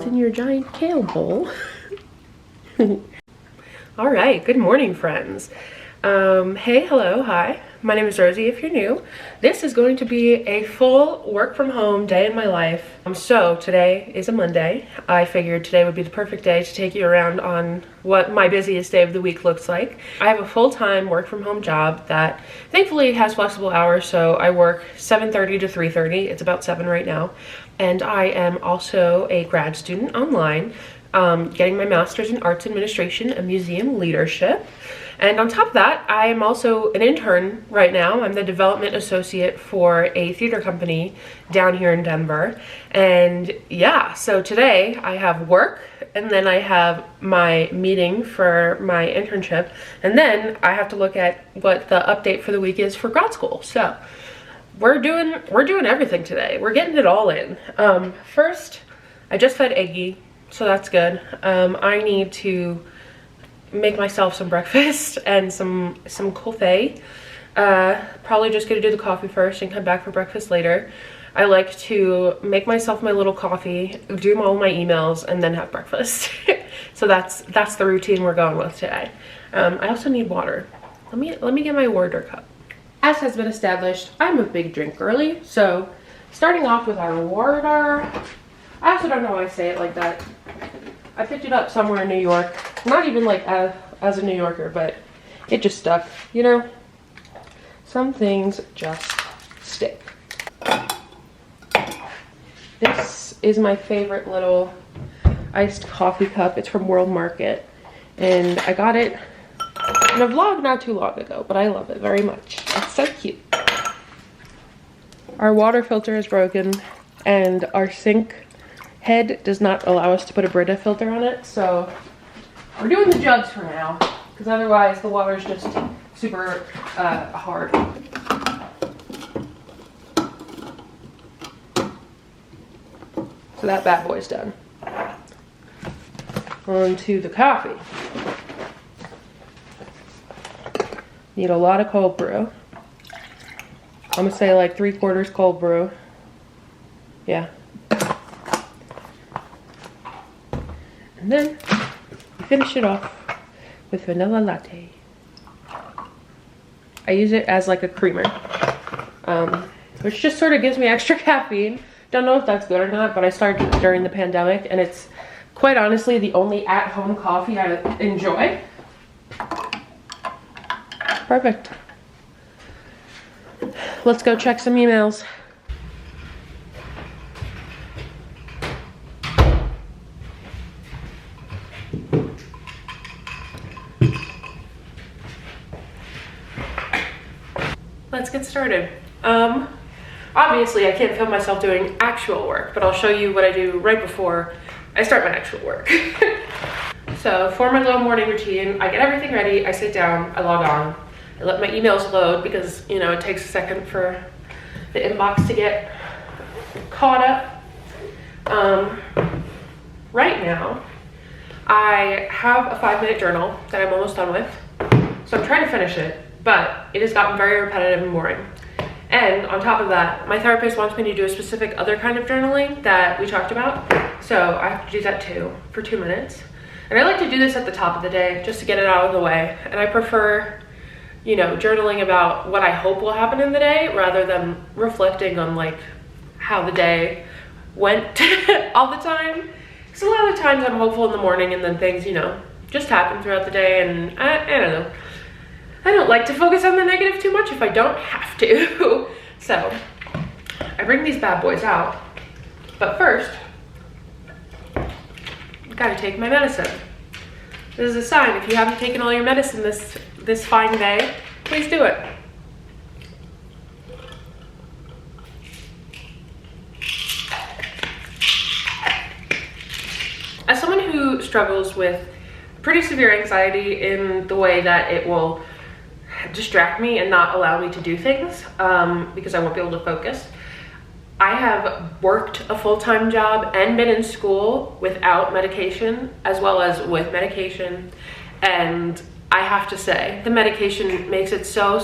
in your giant kale bowl. All right, good morning, friends. Hey, hello, hi. My name is Rosie if you're new. This is going to be a full work from home day in my life. So today is a Monday. I figured today would be the perfect day to take you around on what my busiest day of the week looks like. I have a full-time work from home job that thankfully has flexible hours, so I work 7:30 to 3:30. It's about 7 right now. And I am also a grad student online, getting my master's in arts administration and museum leadership. And on top of that, I am also an intern right now. I'm the development associate for a theater company down here in Denver. And yeah, so today I have work, and then I have my meeting for my internship, and then I have to look at what the update for the week is for grad school. So we're doing everything today. We're getting it all in. First, I just fed Eggy, so that's good. I need to make myself some breakfast and some coffee. Probably just gonna do the coffee first and come back for breakfast later. I like to make myself my little coffee, do all my emails, and then have breakfast. So that's the routine we're going with today. I also need water. Let me get my water cup. As has been established, I'm a big drink girly, so starting off with our water. I also don't know why I say it like that. I picked it up somewhere in New York. Not even like as a New Yorker, but it just stuck, you know? Some things just stick. This is my favorite little iced coffee cup. It's from World Market. And I got it in a vlog not too long ago, but I love it very much. It's so cute. Our water filter is broken, and our sink head does not allow us to put a Brita filter on it, so we're doing the jugs for now, because otherwise the water is just super hard. So that bad boy's done. On to the coffee. Need a lot of cold brew. I'm gonna say like 3/4 cold brew. Yeah. And then you finish it off with vanilla latte. I use it as like a creamer, which just sort of gives me extra caffeine. Don't know if that's good or not, but I started it during the pandemic, and it's quite honestly the only at-home coffee I enjoy. Perfect. Let's go check some emails. Let's get started. Obviously I can't film myself doing actual work, but I'll show you what I do right before I start my actual work. So for my little morning routine, I get everything ready, I sit down, I log on, I let my emails load because, you know, it takes a second for the inbox to get caught up. Right now, I have a 5-minute journal that I'm almost done with, so I'm trying to finish it, but it has gotten very repetitive and boring. And on top of that, my therapist wants me to do a specific other kind of journaling that we talked about, so I have to do that too for 2 minutes. And I like to do this at the top of the day just to get it out of the way, and I prefer, you know, journaling about what I hope will happen in the day rather than reflecting on like how the day went all the time. Because a lot of times I'm hopeful in the morning and then things, you know, just happen throughout the day, and I don't know. I don't like to focus on the negative too much if I don't have to. So I bring these bad boys out, but first I gotta take my medicine. This is a sign. If you haven't taken all your medicine this fine day, please do it. As someone who struggles with pretty severe anxiety in the way that it will distract me and not allow me to do things because I won't be able to focus, I have worked a full-time job and been in school without medication as well as with medication, and I have to say the medication makes it so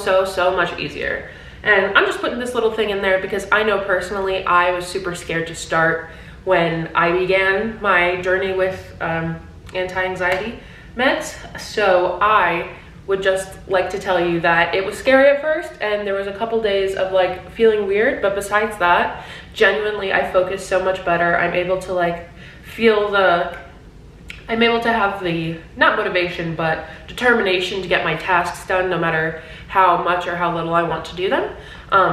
much easier. And I'm just putting this little thing in there because I know personally I was super scared to start when I began my journey with anti-anxiety meds. So I would just like to tell you that it was scary at first, and there was a couple days of like feeling weird, but besides that, genuinely I focus so much better. I'm able to like I'm able to have the, not motivation, but determination to get my tasks done no matter how much or how little I want to do them.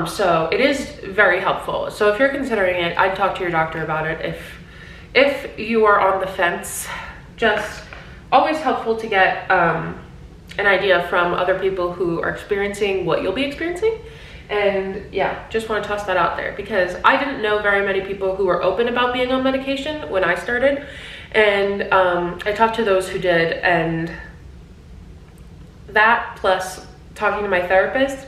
So it is very helpful. So if you're considering it, I'd talk to your doctor about it. If you are on the fence, just always helpful to get an idea from other people who are experiencing what you'll be experiencing. And yeah, just want to toss that out there because I didn't know very many people who were open about being on medication when I started. And I talked to those who did, and that plus talking to my therapist,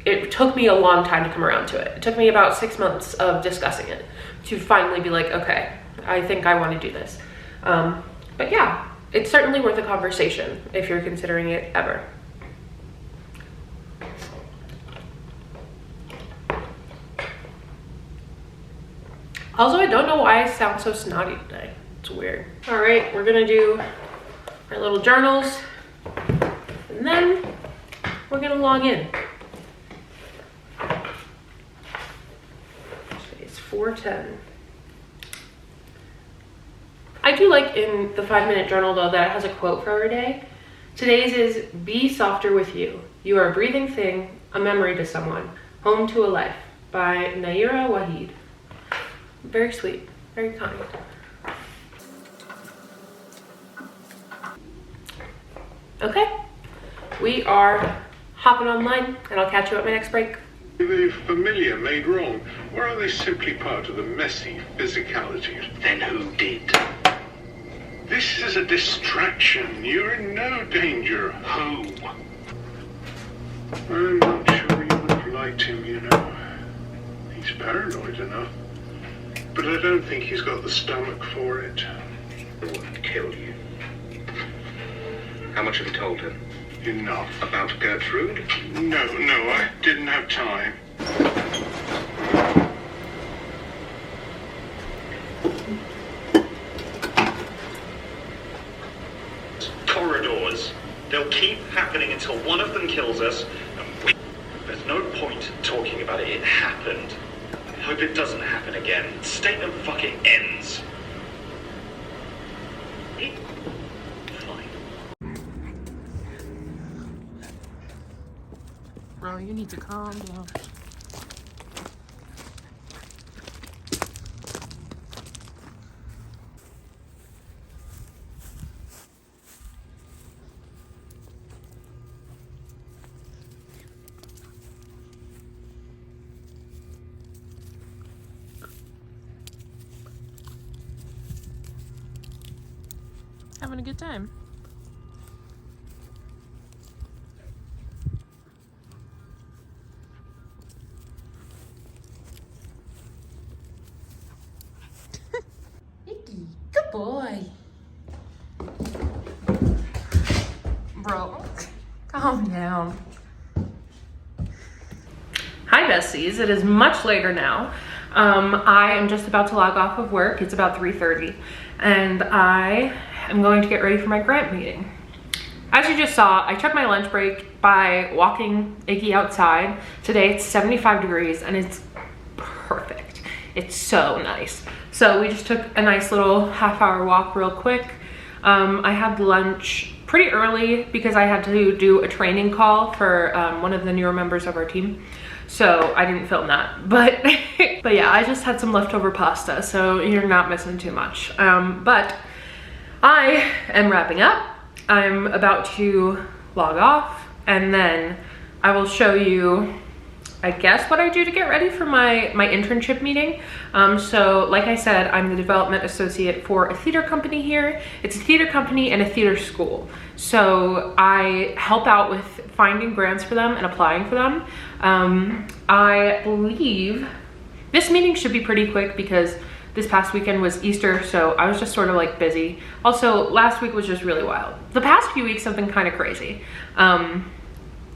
it took me a long time to come around to it. It took me about 6 months of discussing it to finally be like, okay, I think I want to do this. But yeah, it's certainly worth a conversation if you're considering it ever. Also, I don't know why I sound so snotty today. It's weird. All right, we're gonna do our little journals, and then we're gonna log in. Today's 4:10. I do like in the 5-minute journal though that it has a quote for every day. Today's is, be softer with you. You are a breathing thing, a memory to someone, home to a life, by Naira Waheed. Very sweet, very kind. Okay, we are hopping online, and I'll catch you at my next break. The familiar made wrong, or are they simply part of the messy physicality? Then who did? This is a distraction. You're in no danger. Who? I'm not sure you would have liked him, you know. He's paranoid enough. But I don't think he's got the stomach for it. He wouldn't kill you. How much have you told him? Enough. About Gertrude? No, I didn't have time. Corridors. They'll keep happening until one of them kills us. There's no point talking about it. It happened. I hope it doesn't happen again. Statement fucking ends. Fine. Bro, you need to calm down. Having a good time. Icky, good boy. Bro, calm down. Hi besties, it is much later now. I am just about to log off of work. It's about 3:30 and I am going to get ready for my grant meeting. As you just saw, I took my lunch break by walking Iggy outside. Today it's 75 degrees and it's perfect. It's so nice. So we just took a nice little half-hour walk real quick. I had lunch pretty early because I had to do a training call for one of the newer members of our team. So I didn't film that, but but yeah, I just had some leftover pasta, so you're not missing too much. But I am wrapping up. I'm about to log off, and then I will show you, I guess, what I do to get ready for my internship meeting. So like I said, I'm the development associate for a theater company here. It's a theater company and a theater school. So I help out with finding grants for them and applying for them. I believe this meeting should be pretty quick because this past weekend was Easter, so I was just sort of like busy. Also, last week was just really wild. The past few weeks have been kind of crazy.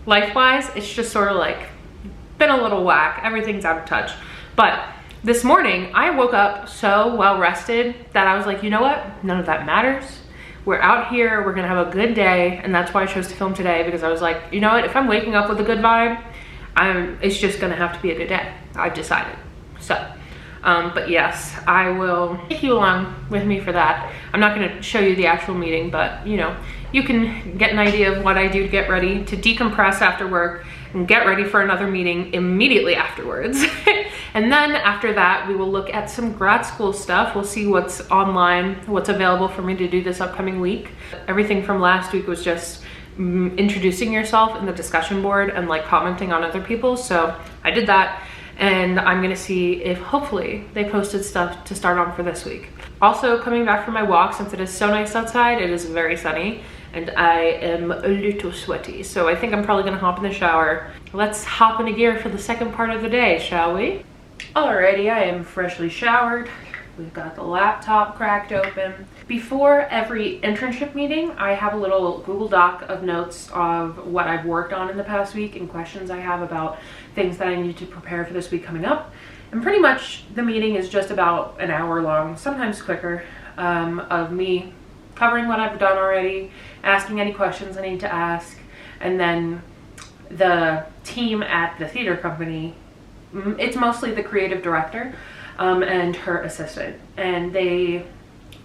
Life-wise, it's just sort of like been a little whack. Everything's out of touch. But This morning, I woke up so well rested that I was like, you know what? None of that matters. We're out here, we're gonna have a good day, and that's why I chose to film today, because I was like, you know what? If I'm waking up with a good vibe, it's just gonna have to be a good day. I've decided. So, but yes, I will take you along with me for that. I'm not gonna show you the actual meeting, but you know, you can get an idea of what I do to get ready, to decompress after work, and get ready for another meeting immediately afterwards. And then after that, we will look at some grad school stuff. We'll see what's online, what's available for me to do this upcoming week. Everything from last week was just introducing yourself in the discussion board and like commenting on other people. So I did that, and I'm gonna see if hopefully they posted stuff to start on for this week. Also, coming back from my walk, since it is so nice outside, it is very sunny, and I am a little sweaty. So I think I'm probably gonna hop in the shower. Let's hop into gear for the second part of the day, shall we? Alrighty, I am freshly showered. We've got the laptop cracked open. Before every internship meeting, I have a little Google Doc of notes of what I've worked on in the past week and questions I have about things that I need to prepare for this week coming up. And pretty much the meeting is just about an hour long, sometimes quicker, of me covering what I've done already, asking any questions I need to ask, and then the team at the theater company, it's mostly the creative director and her assistant, and they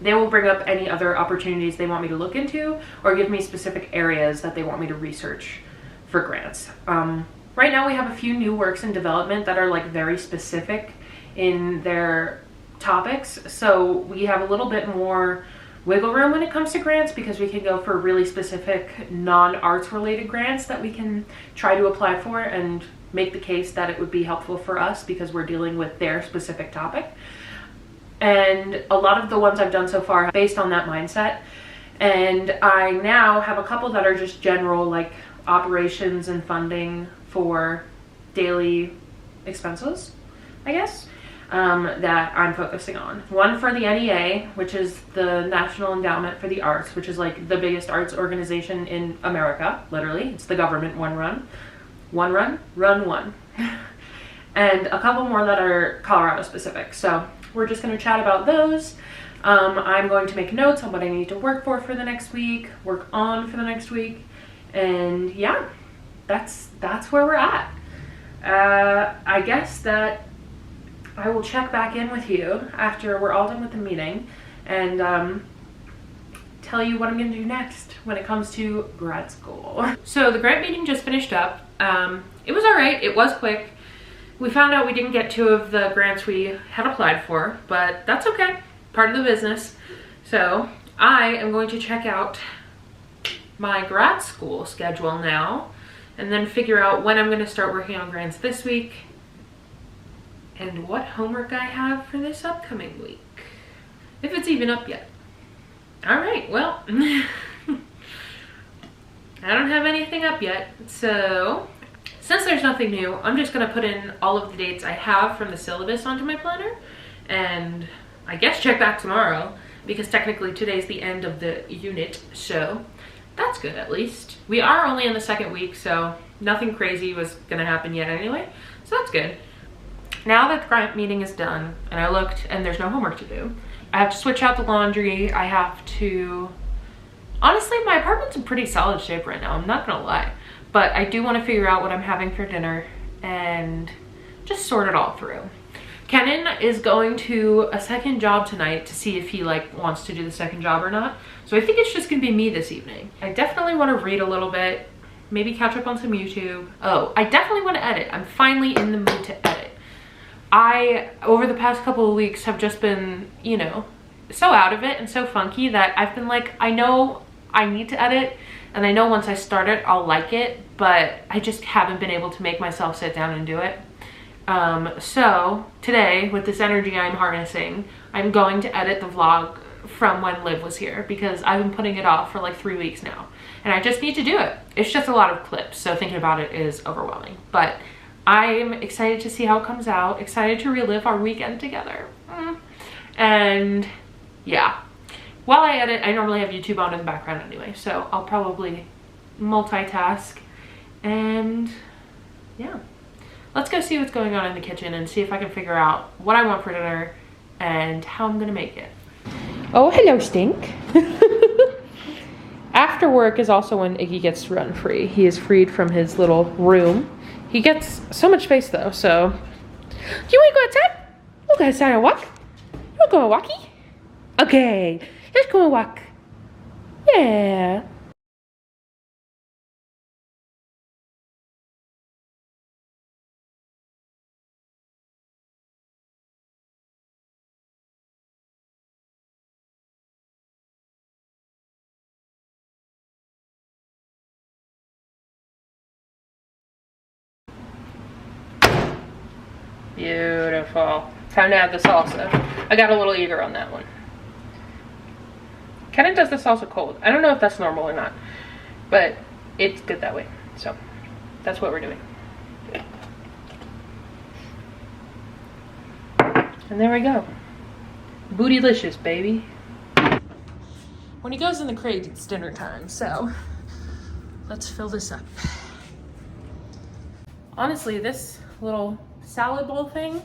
will bring up any other opportunities they want me to look into or give me specific areas that they want me to research for grants. Right now we have a few new works in development that are like very specific in their topics, so we have a little bit more wiggle room when it comes to grants, because we can go for really specific non-arts related grants that we can try to apply for and make the case that it would be helpful for us because we're dealing with their specific topic. And a lot of the ones I've done so far are based on that mindset. And I now have a couple that are just general, like operations and funding for daily expenses, I guess, that I'm focusing on. One for the NEA, which is the National Endowment for the Arts, which is like the biggest arts organization in America, literally. It's the government run one. And a couple more that are Colorado specific. So we're just gonna chat about those. I'm going to make notes on what I need to work for the next week, work on for the next week. And yeah, that's where we're at. I guess that I will check back in with you after we're all done with the meeting and tell you what I'm gonna do next when it comes to grad school. So the grant meeting just finished up. It was all right, it was quick. We found out we didn't get 2 of the grants we had applied for, but that's okay, part of the business. So I am going to check out my grad school schedule now and then figure out when I'm gonna start working on grants this week and what homework I have for this upcoming week, if it's even up yet. All right, well, I don't have anything up yet, so since there's nothing new, I'm just gonna put in all of the dates I have from the syllabus onto my planner and I guess check back tomorrow, because technically today's the end of the unit, so that's good at least. We are only in the second week, so nothing crazy was gonna happen yet anyway, so that's good. Now that the grant meeting is done and I looked and there's no homework to do, I have to switch out the laundry. I have to, honestly, my apartment's in pretty solid shape right now, I'm not gonna lie, but I do want to figure out what I'm having for dinner and just sort it all through. Kenan is going to a second job tonight to see if he like wants to do the second job or not. So I think it's just gonna be me this evening. I definitely want to read a little bit, maybe catch up on some YouTube. Oh, I definitely want to edit. I'm finally in the mood to edit. I, over the past couple of weeks, have just been, you know, so out of it and so funky that I've been like, I know I need to edit and I know once I start it, I'll like it, but I just haven't been able to make myself sit down and do it. So today, with this energy I'm harnessing, I'm going to edit the vlog from when Liv was here, because I've been putting it off for like 3 weeks now and I just need to do it. It's just a lot of clips, so thinking about it is overwhelming, but I'm excited to see how it comes out, excited to relive our weekend together. And yeah, while I edit, I normally have YouTube on in the background anyway, so I'll probably multitask. And yeah, let's go see what's going on in the kitchen and see if I can figure out what I want for dinner and how I'm gonna make it. Oh, hello, Stink. After work is also when Iggy gets to run free. He is freed from his little room. He gets so much space though, so. Do you wanna go outside? We'll go outside and walk. We'll go and walkie. Okay, let's go and walk. Yeah. Beautiful. Time to add the salsa. I got a little eager on that one. Kenna does the salsa cold. I don't know if that's normal or not, but it's good that way. So that's what we're doing. And there we go. Bootylicious, baby. When he goes in the crate, it's dinner time. So let's fill this up. Honestly, this little salad bowl thing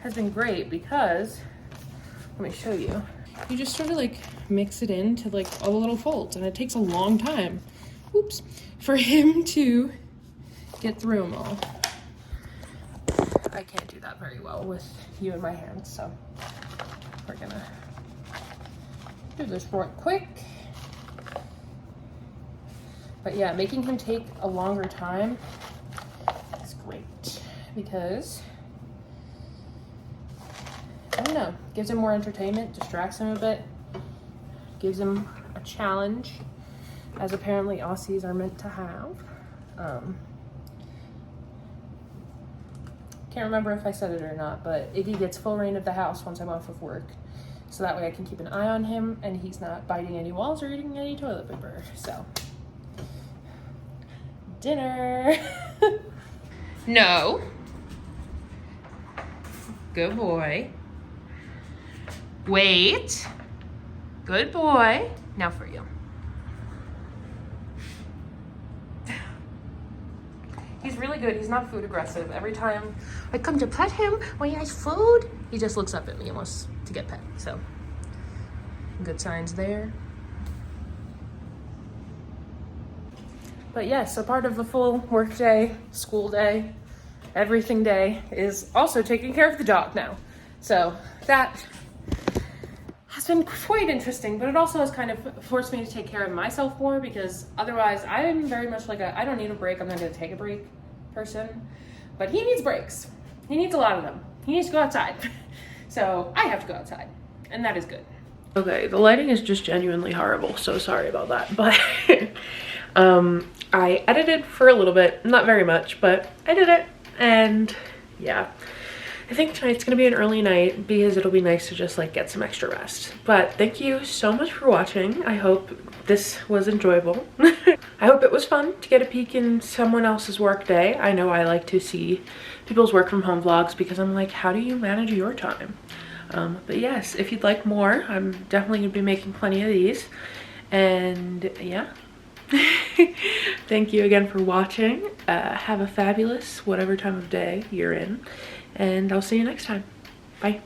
has been great because, let me show you. You just sort of like mix it into like all the little folds, and it takes a long time, oops, for him to get through them all. I can't do that very well with you in my hands, so we're gonna do this right quick. But yeah, making him take a longer time is great because, I don't know, gives him more entertainment, distracts him a bit, gives him a challenge, as apparently Aussies are meant to have. Can't remember if I said it or not, but Iggy gets full reign of the house once I'm off of work. So that way I can keep an eye on him and he's not biting any walls or eating any toilet paper. So, dinner. No. Good boy. Wait. Good boy. Now for you. He's really good. He's not food aggressive. Every time I come to pet him when he has food, he just looks up at me and wants to get pet. So, good signs there. But yes, a part of a full work day, school day, everything day is also taking care of the dog now. So that has been quite interesting, but it also has kind of forced me to take care of myself more, because otherwise I'm very much like I don't need a break, I'm not going to take a break person. But he needs breaks. He needs a lot of them. He needs to go outside. So I have to go outside, and that is good. Okay, the lighting is just genuinely horrible, so sorry about that. But I edited for a little bit, not very much, but I did it, and yeah. I think tonight's gonna be an early night because it'll be nice to just like get some extra rest. But thank you so much for watching. I hope this was enjoyable. I hope it was fun to get a peek in someone else's work day. I know I like to see people's work from home vlogs because I'm like, how do you manage your time? But yes, if you'd like more, I'm definitely gonna be making plenty of these. And yeah. Thank you again for watching. Have a fabulous whatever time of day you're in. And I'll see you next time. Bye.